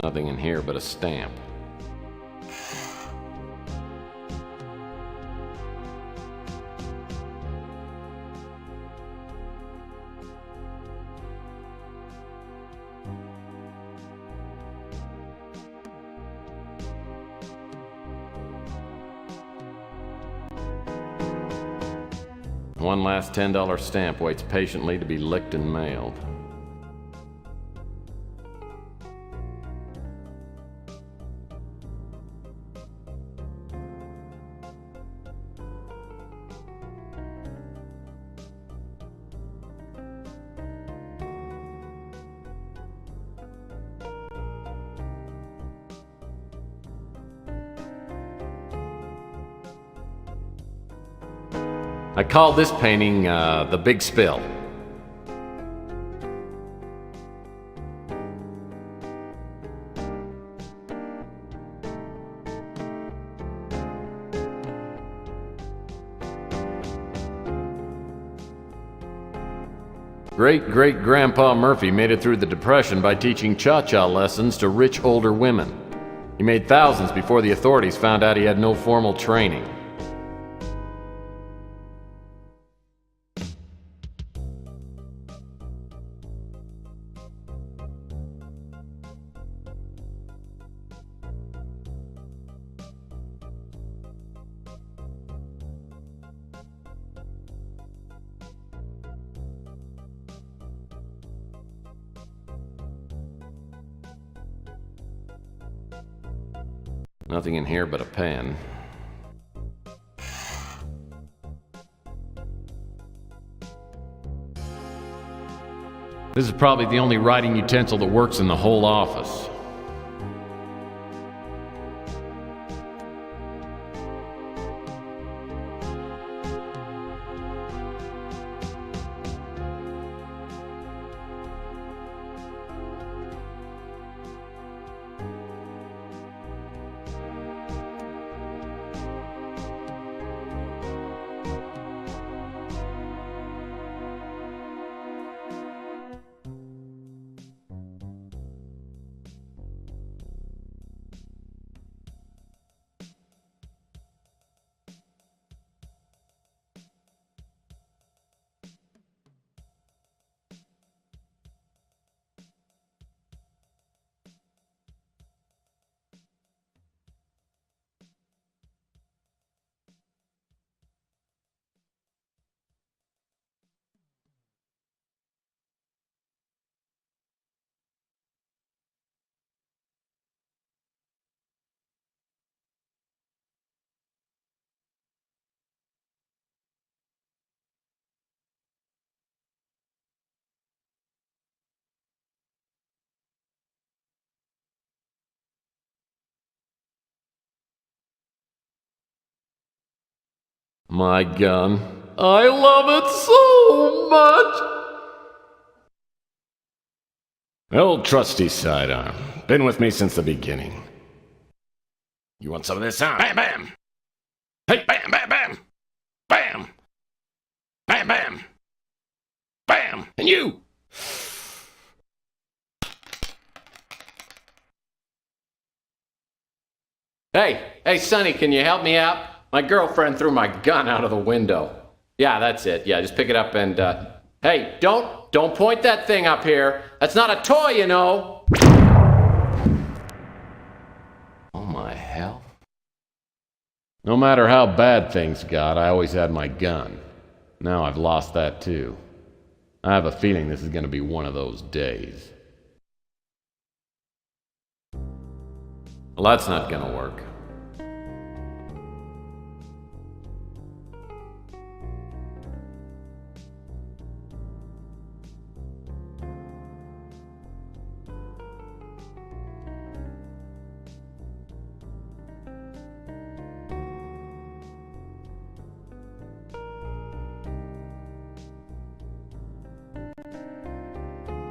Nothing in here but a stamp. One last $10 stamp waits patiently to be licked and mailed. I call this painting The Big Spill. Great-great-grandpa Murphy made it through the Depression by teaching cha-cha lessons to rich older women. He made thousands before the authorities found out he had no formal training. Nothing in here but a pen. This is probably the only writing utensil that works in the whole office. My gun. I love it so much! The old trusty sidearm. Been with me since the beginning. You want some of this, huh? Bam, bam! Hey, bam, bam, bam! Bam! Bam, bam! Bam! And you! Hey, Sonny, can you help me out? My girlfriend threw my gun out of the window. Yeah, that's it. Yeah, just pick it up and, hey, don't point that thing up here. That's not a toy, you know. Oh, my hell. No matter how bad things got, I always had my gun. Now I've lost that too. I have a feeling this is going to be one of those days. Well, that's not going to work.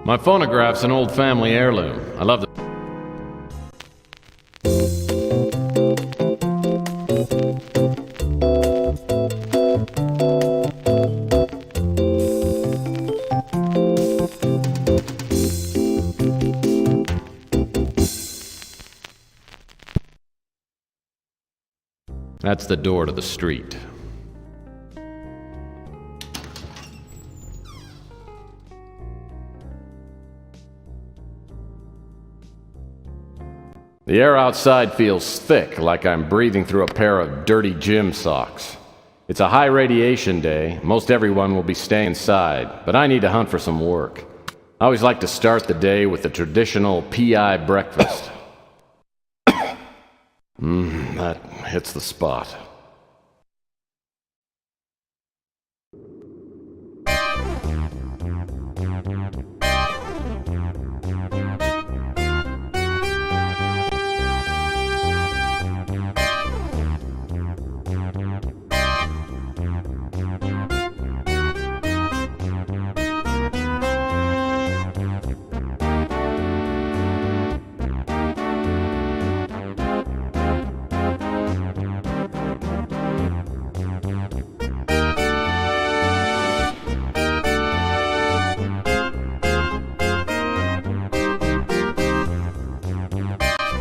My phonograph's an old family heirloom. I love the... That's the door to the street. The air outside feels thick, like I'm breathing through a pair of dirty gym socks. It's a high radiation day. Most everyone will be staying inside, but I need to hunt for some work. I always like to start the day with the traditional PI breakfast. That hits the spot.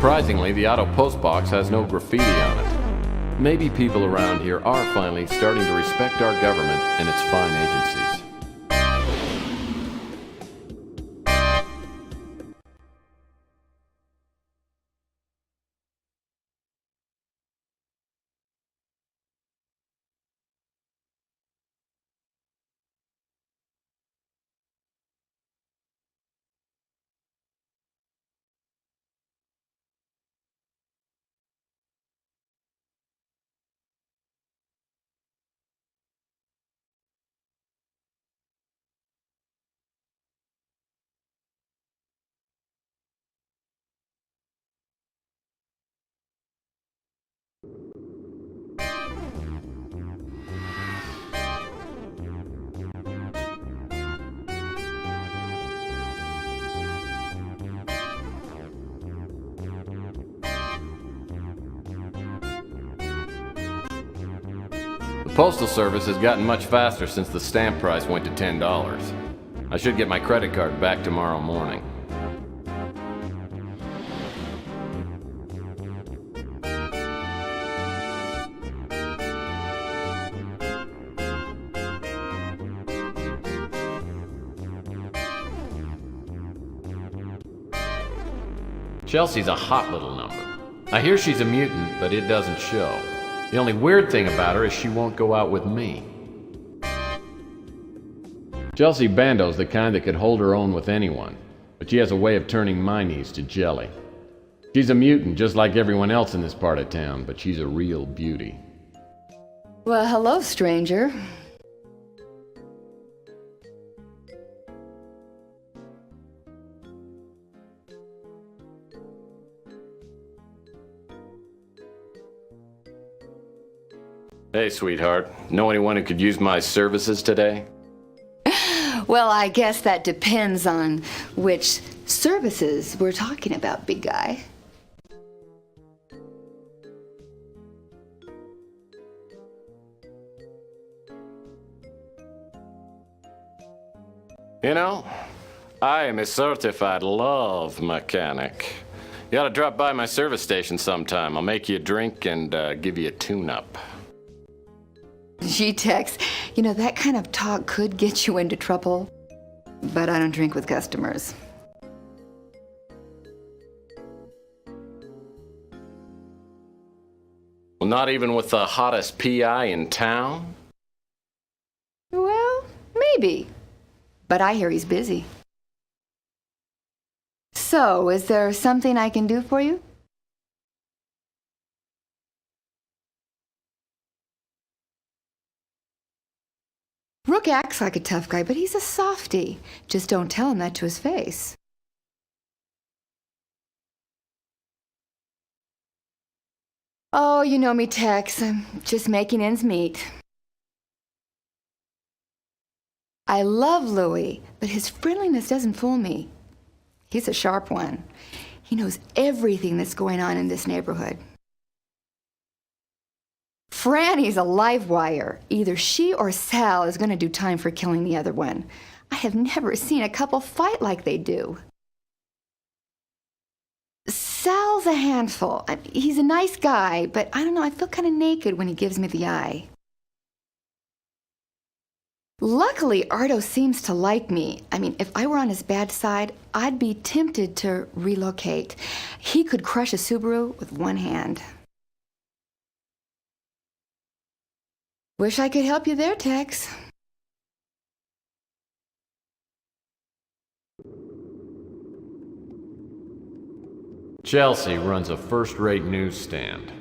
Surprisingly, the auto postbox has no graffiti on it. Maybe people around here are finally starting to respect our government and its fine agencies. The Postal Service has gotten much faster since the stamp price went to $10. I should get my credit card back tomorrow morning. Chelsea's a hot little number. I hear she's a mutant, but it doesn't show. The only weird thing about her is she won't go out with me. Chelsea Bando's the kind that could hold her own with anyone, but she has a way of turning my knees to jelly. She's a mutant just like everyone else in this part of town, but she's a real beauty. Well, hello, stranger. Hey, sweetheart. Know anyone who could use my services today? Well, I guess that depends on which services we're talking about, big guy. You know, I am a certified love mechanic. You ought to drop by my service station sometime. I'll make you a drink and give you a tune-up. Gee, Tex, you know, that kind of talk could get you into trouble, but I don't drink with customers. Well, not even with the hottest PI in town? Well, maybe, but I hear he's busy. So, is there something I can do for you? Rook acts like a tough guy, but he's a softie. Just don't tell him that to his face. Oh, you know me, Tex. I'm just making ends meet. I love Louis, but his friendliness doesn't fool me. He's a sharp one. He knows everything that's going on in this neighborhood. Franny's a live wire. Either she or Sal is going to do time for killing the other one. I have never seen a couple fight like they do. Sal Paul's a handful. He's a nice guy, but I don't know, I feel kind of naked when he gives me the eye. Luckily, Ardo seems to like me. I mean, if I were on his bad side, I'd be tempted to relocate. He could crush a Subaru with one hand. Wish I could help you there, Tex. Chelsea runs a first-rate newsstand.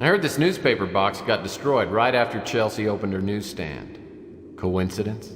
I heard this newspaper box got destroyed right after Chelsea opened her newsstand. Coincidence?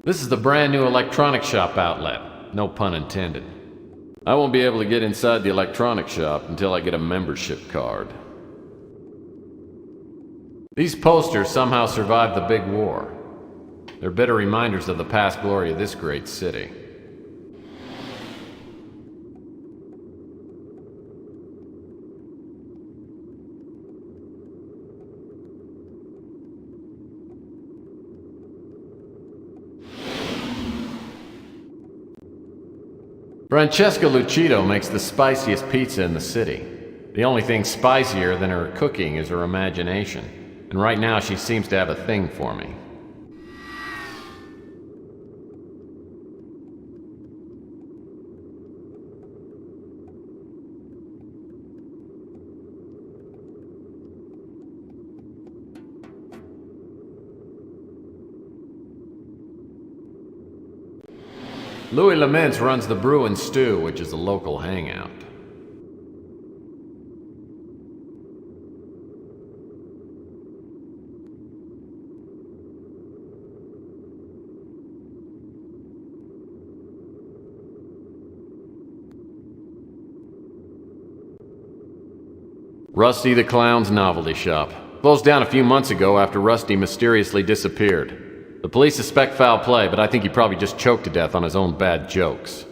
This is the brand new electronics shop outlet. No pun intended. I won't be able to get inside the electronics shop until I get a membership card. These posters somehow survived the big war. They're bitter reminders of the past glory of this great city. Francesca Lucido makes the spiciest pizza in the city. The only thing spicier than her cooking is her imagination, and right now she seems to have a thing for me. Louis Laments runs the Brew and Stew, which is a local hangout. Rusty the Clown's novelty shop. Closed down a few months ago after Rusty mysteriously disappeared. The police suspect foul play, but I think he probably just choked to death on his own bad jokes.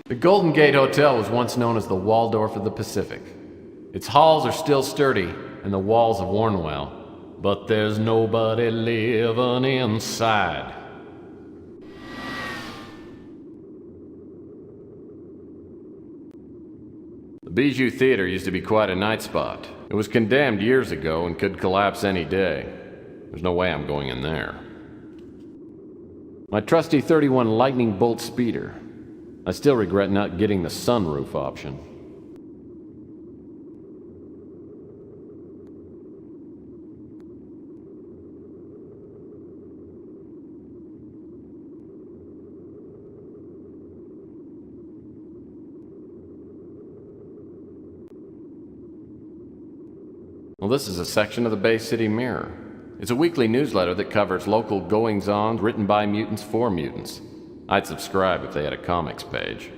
The Golden Gate Hotel was once known as the Waldorf of the Pacific. Its halls are still sturdy, and the walls have worn well, but there's nobody living inside. The Bijou Theater used to be quite a night spot. It was condemned years ago and could collapse any day. There's no way I'm going in there. My trusty 31 Lightning Bolt speeder. I still regret not getting the sunroof option. Well, this is a section of the Bay City Mirror. It's a weekly newsletter that covers local goings-on written by mutants for mutants. I'd subscribe if they had a comics page.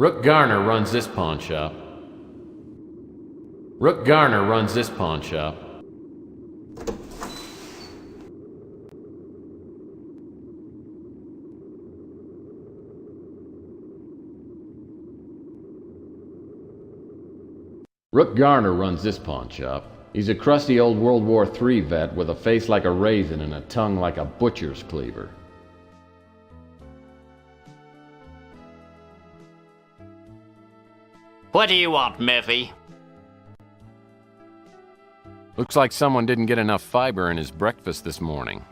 Rook Garner runs this pawn shop. Rook Garner runs this pawn shop. Rook Garner runs this pawn shop. He's a crusty old World War III vet with a face like a raisin and a tongue like a butcher's cleaver. What do you want, Murphy? Looks like someone didn't get enough fiber in his breakfast this morning.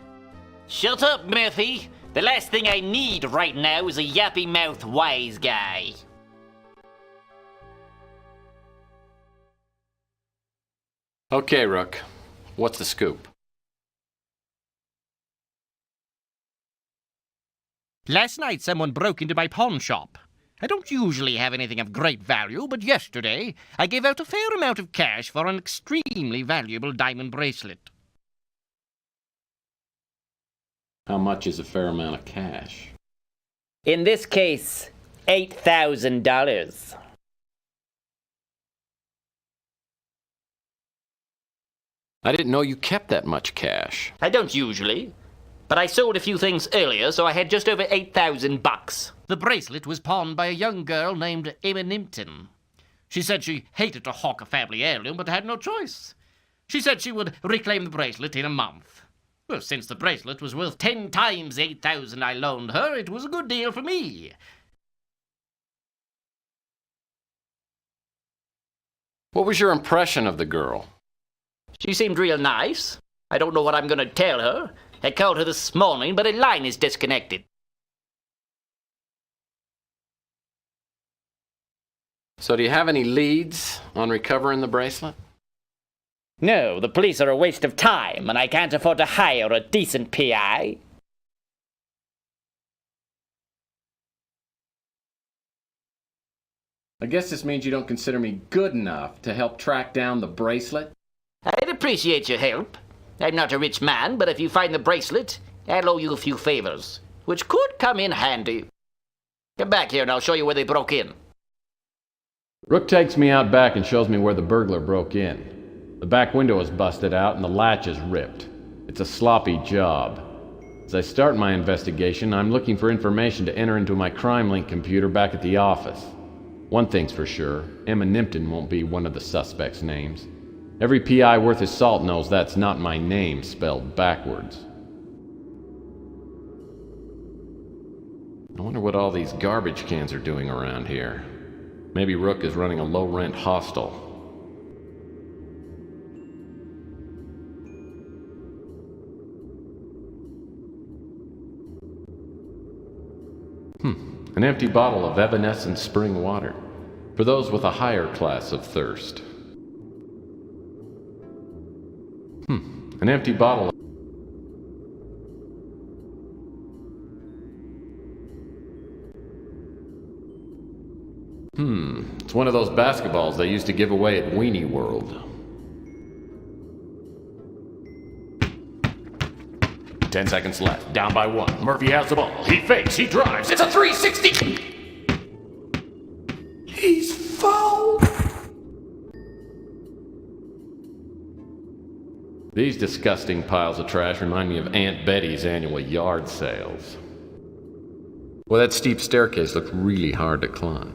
Shut up, Murphy. The last thing I need right now is a yappy-mouthed wise guy. Okay, Rook. What's the scoop? Last night someone broke into my pawn shop. I don't usually have anything of great value, but yesterday I gave out a fair amount of cash for an extremely valuable diamond bracelet. How much is a fair amount of cash? In this case, $8,000. I didn't know you kept that much cash. I don't usually, but I sold a few things earlier, so I had just over $8,000. The bracelet was pawned by a young girl named Emma Nimpton. She said she hated to hawk a family heirloom, but had no choice. She said she would reclaim the bracelet in a month. Well, since the bracelet was worth 10 times the $8,000 I loaned her, it was a good deal for me. What was your impression of the girl? She seemed real nice. I don't know what I'm going to tell her. I called her this morning, but her line is disconnected. So do you have any leads on recovering the bracelet? No, the police are a waste of time, and I can't afford to hire a decent PI. I guess this means you don't consider me good enough to help track down the bracelet? I'd appreciate your help. I'm not a rich man, but if you find the bracelet, I'll owe you a few favors, which could come in handy. Come back here and I'll show you where they broke in. Rook takes me out back and shows me where the burglar broke in. The back window is busted out and the latch is ripped. It's a sloppy job. As I start my investigation, I'm looking for information to enter into my crime-link computer back at the office. One thing's for sure, Emma Nimpton won't be one of the suspects' names. Every PI worth his salt knows that's not my name spelled backwards. I wonder what all these garbage cans are doing around here. Maybe Rook is running a low-rent hostel. An empty bottle of evanescent spring water, for those with a higher class of thirst. An empty bottle of... It's one of those basketballs they used to give away at Weenie World. 10 seconds left. Down by 1. Murphy has the ball. He fakes. He drives. It's a 360. He's fouled. These disgusting piles of trash remind me of Aunt Betty's annual yard sales. Well, that steep staircase looked really hard to climb.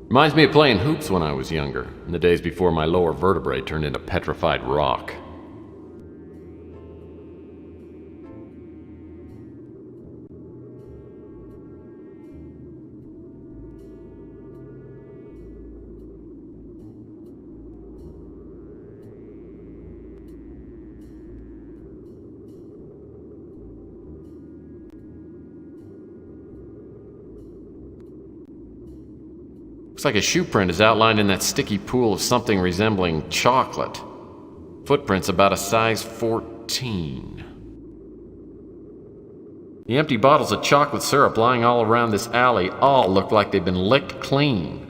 Reminds me of playing hoops when I was younger, in the days before my lower vertebrae turned into petrified rock. Looks like a shoe print is outlined in that sticky pool of something resembling chocolate. Footprints about a size 14. The empty bottles of chocolate syrup lying all around this alley all look like they've been licked clean.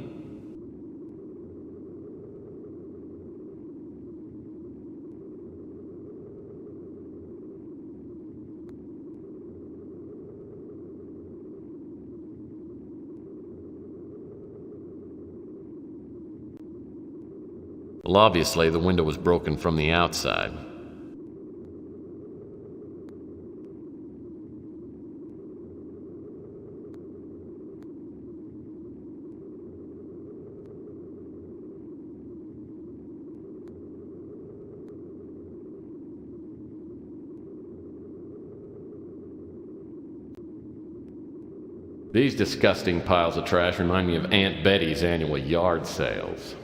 Well, obviously, the window was broken from the outside. These disgusting piles of trash remind me of Aunt Betty's annual yard sales.